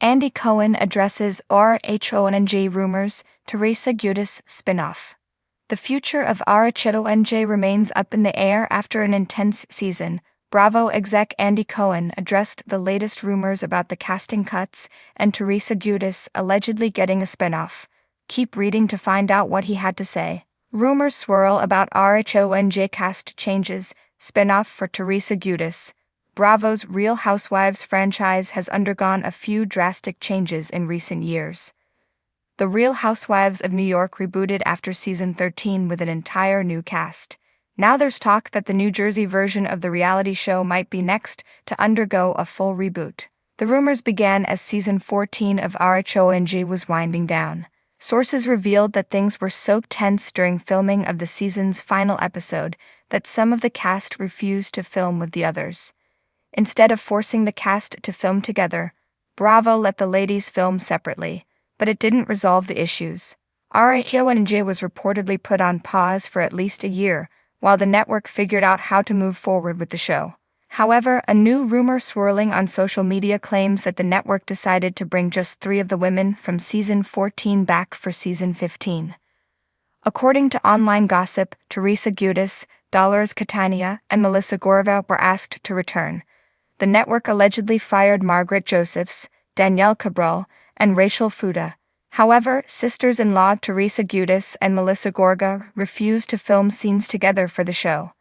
Andy Cohen addresses RHONJ rumors, Teresa Giudice Spinoff. The future of RHONJ remains up in the air after an intense season. Bravo exec Andy Cohen addressed the latest rumors about the casting cuts and Teresa Giudice allegedly getting a spinoff. Keep reading to find out what he had to say. Rumors swirl about RHONJ cast changes, spinoff for Teresa Giudice. Bravo's Real Housewives franchise has undergone a few drastic changes in recent years. The Real Housewives of New York rebooted after season 13 with an entire new cast. Now there's talk that the New Jersey version of the reality show might be next to undergo a full reboot. The rumors began as season 14 of RHONJ was winding down. Sources revealed that things were so tense during filming of the season's final episode that some of the cast refused to film with the others. Instead of forcing the cast to film together, Bravo let the ladies film separately, but it didn't resolve the issues. RHONJ was reportedly put on pause for at least a year, while the network figured out how to move forward with the show. However, a new rumor swirling on social media claims that the network decided to bring just 3 of the women from season 14 back for season 15. According to online gossip, Teresa Giudice, Dolores Catania, and Melissa Gorga were asked to return. The network allegedly fired Margaret Josephs, Danielle Cabral, and Rachel Fuda. However, sisters-in-law Teresa Giudice and Melissa Gorga refused to film scenes together for the show.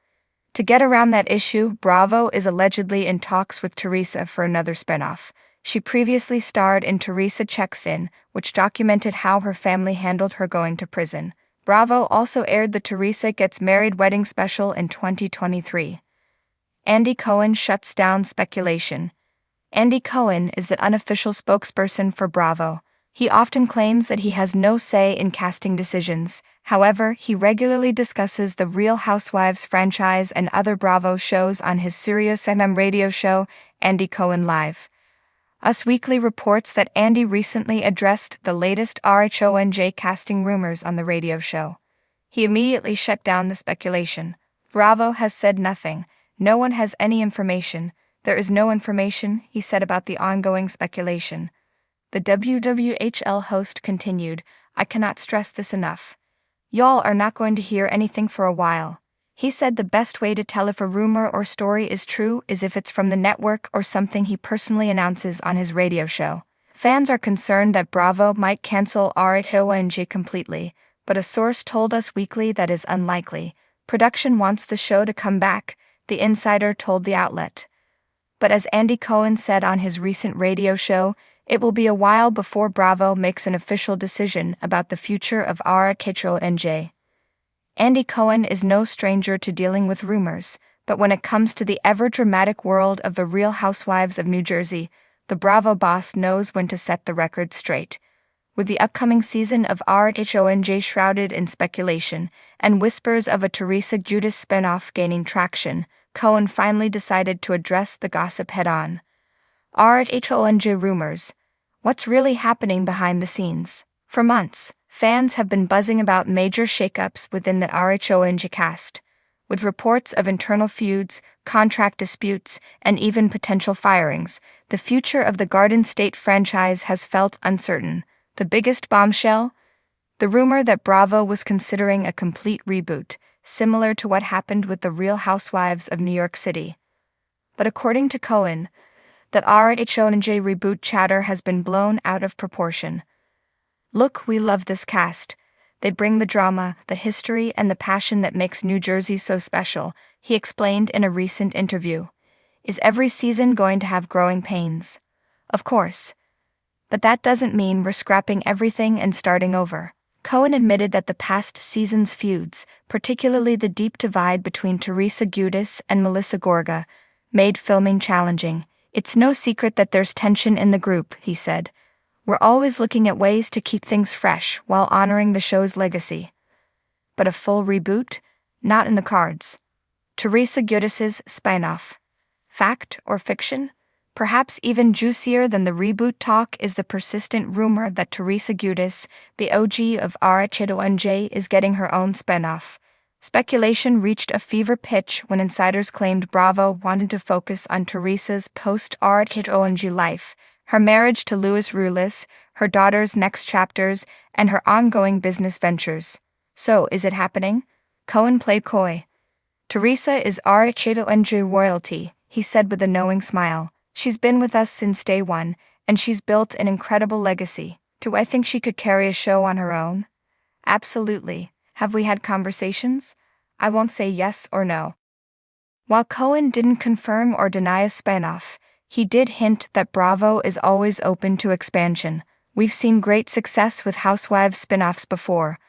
To get around that issue, Bravo is allegedly in talks with Teresa for another spinoff. She previously starred in Teresa Checks In, which documented how her family handled her going to prison. Bravo also aired the Teresa Gets Married wedding special in 2023. Andy Cohen shuts down speculation. Andy Cohen is the unofficial spokesperson for Bravo. He often claims that he has no say in casting decisions. However, he regularly discusses the Real Housewives franchise and other Bravo shows on his SiriusXM radio show, Andy Cohen Live. Us Weekly reports that Andy recently addressed the latest RHONJ casting rumors on the radio show. He immediately shut down the speculation. Bravo has said nothing. No one has any information. There is no information, he said about the ongoing speculation. The WWHL host continued, "I cannot stress this enough. Y'all are not going to hear anything for a while." He said the best way to tell if a rumor or story is true is if it's from the network or something he personally announces on his radio show. Fans are concerned that Bravo might cancel RHONJ completely, but a source told Us Weekly that is unlikely. Production wants the show to come back, the insider told the outlet. But as Andy Cohen said on his recent radio show, it will be a while before Bravo makes an official decision about the future of RHONJ. Andy Cohen is no stranger to dealing with rumors, but when it comes to the ever-dramatic world of the Real Housewives of New Jersey, the Bravo boss knows when to set the record straight. With the upcoming season of RHONJ shrouded in speculation and whispers of a Teresa Giudice spinoff gaining traction, Cohen finally decided to address the gossip head-on. RHONJ rumors. What's really happening behind the scenes? For months, fans have been buzzing about major shakeups within the RHONJ cast, with reports of internal feuds, contract disputes, and even potential firings. The future of the Garden State franchise has felt uncertain. The biggest bombshell? The rumor that Bravo was considering a complete reboot, similar to what happened with the Real Housewives of New York City. But according to Cohen, that RHONJ reboot chatter has been blown out of proportion. "Look, we love this cast. They bring the drama, the history, and the passion that makes New Jersey so special," he explained in a recent interview. "Is every season going to have growing pains? Of course. But that doesn't mean we're scrapping everything and starting over." Cohen admitted that the past season's feuds, particularly the deep divide between Teresa Giudice and Melissa Gorga, made filming challenging. "It's no secret that there's tension in the group," he said. "We're always looking at ways to keep things fresh while honoring the show's legacy. But a full reboot? Not in the cards." Teresa Giudice's spinoff. Fact or fiction? Perhaps even juicier than the reboot talk is the persistent rumor that Teresa Giudice, the OG of RHONJ, is getting her own spinoff. Speculation reached a fever pitch when insiders claimed Bravo wanted to focus on Teresa's post-RHONJ life, her marriage to Louis Rulis, her daughter's next chapters, and her ongoing business ventures. So, is it happening? Cohen played coy. Teresa is RHONJ royalty, he said with a knowing smile. She's been with us since day one, and she's built an incredible legacy. Do I think she could carry a show on her own? Absolutely. Have we had conversations? I won't say yes or no. While Cohen didn't confirm or deny a spinoff, he did hint that Bravo is always open to expansion. We've seen great success with Housewives spinoffs before.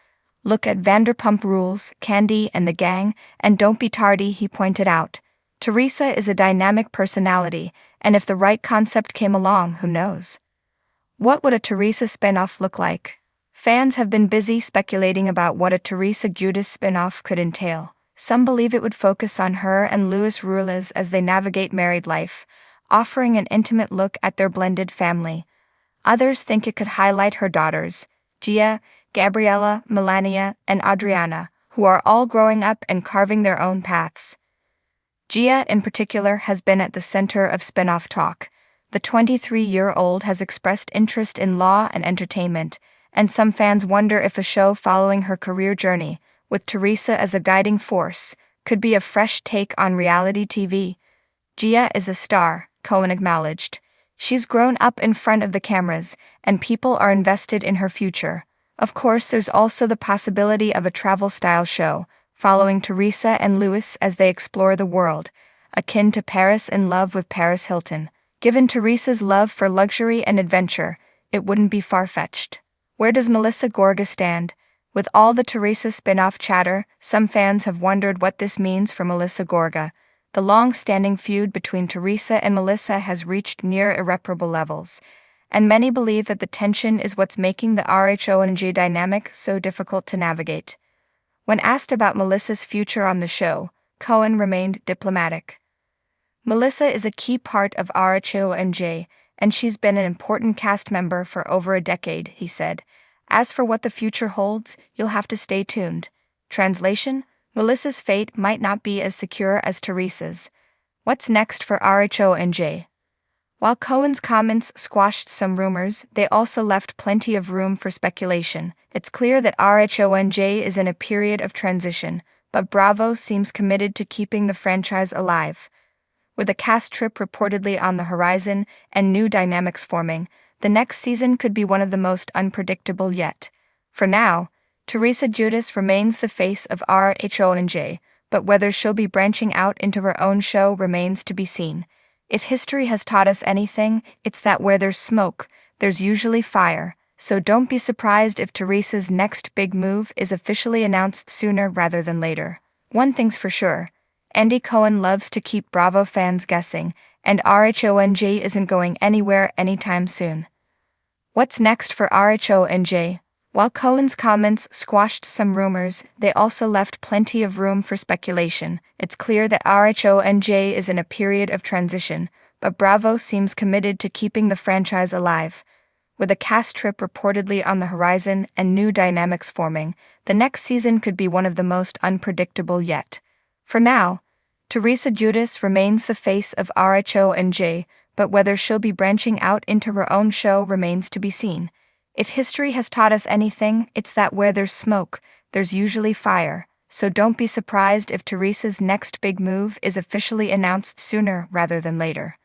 Look at Vanderpump Rules, Candy and the Gang, and Don't Be Tardy, he pointed out. Teresa is a dynamic personality, and if the right concept came along, who knows? What would a Teresa spinoff look like? Fans have been busy speculating about what a Teresa Giudice spinoff could entail. Some believe it would focus on her and Louis Rulis as they navigate married life, offering an intimate look at their blended family. Others think it could highlight her daughters, Gia, Gabriella, Melania, and Adriana, who are all growing up and carving their own paths. Gia, in particular, has been at the center of spin-off talk. The 23-year-old has expressed interest in law and entertainment, and some fans wonder if a show following her career journey, with Teresa as a guiding force, could be a fresh take on reality TV. Gia is a star, Cohen acknowledged. She's grown up in front of the cameras, and people are invested in her future. Of course, there's also the possibility of a travel-style show, following Teresa and Louis as they explore the world, akin to Paris in Love with Paris Hilton. Given Teresa's love for luxury and adventure, it wouldn't be far-fetched. Where does Melissa Gorga stand? With all the Teresa spin-off chatter, some fans have wondered what this means for Melissa Gorga. The long-standing feud between Teresa and Melissa has reached near irreparable levels, and many believe that the tension is what's making the RHONJ dynamic so difficult to navigate. When asked about Melissa's future on the show, Cohen remained diplomatic. Melissa is a key part of RHONJ, and she's been an important cast member for over a decade, he said. As for what the future holds, you'll have to stay tuned. Translation: Melissa's fate might not be as secure as Teresa's. What's next for RHONJ? While Cohen's comments squashed some rumors, they also left plenty of room for speculation. It's clear that RHONJ is in a period of transition, but Bravo seems committed to keeping the franchise alive. With a cast trip reportedly on the horizon and new dynamics forming, the next season could be one of the most unpredictable yet. For now, Teresa Giudice remains the face of RHONJ, but whether she'll be branching out into her own show remains to be seen. If history has taught us anything, it's that where there's smoke, there's usually fire, so don't be surprised if Teresa's next big move is officially announced sooner rather than later. One thing's for sure, Andy Cohen loves to keep Bravo fans guessing, and RHONJ isn't going anywhere anytime soon. What's next for RHONJ? While Cohen's comments squashed some rumors, they also left plenty of room for speculation. It's clear that RHONJ is in a period of transition, but Bravo seems committed to keeping the franchise alive. With a cast trip reportedly on the horizon and new dynamics forming, the next season could be one of the most unpredictable yet. For now, Teresa Giudice remains the face of RHONJ, but whether she'll be branching out into her own show remains to be seen. If history has taught us anything, it's that where there's smoke, there's usually fire, so don't be surprised if Teresa's next big move is officially announced sooner rather than later.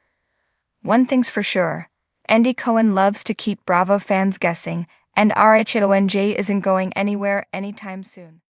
One thing's for sure, Andy Cohen loves to keep Bravo fans guessing, and RHONJ isn't going anywhere anytime soon.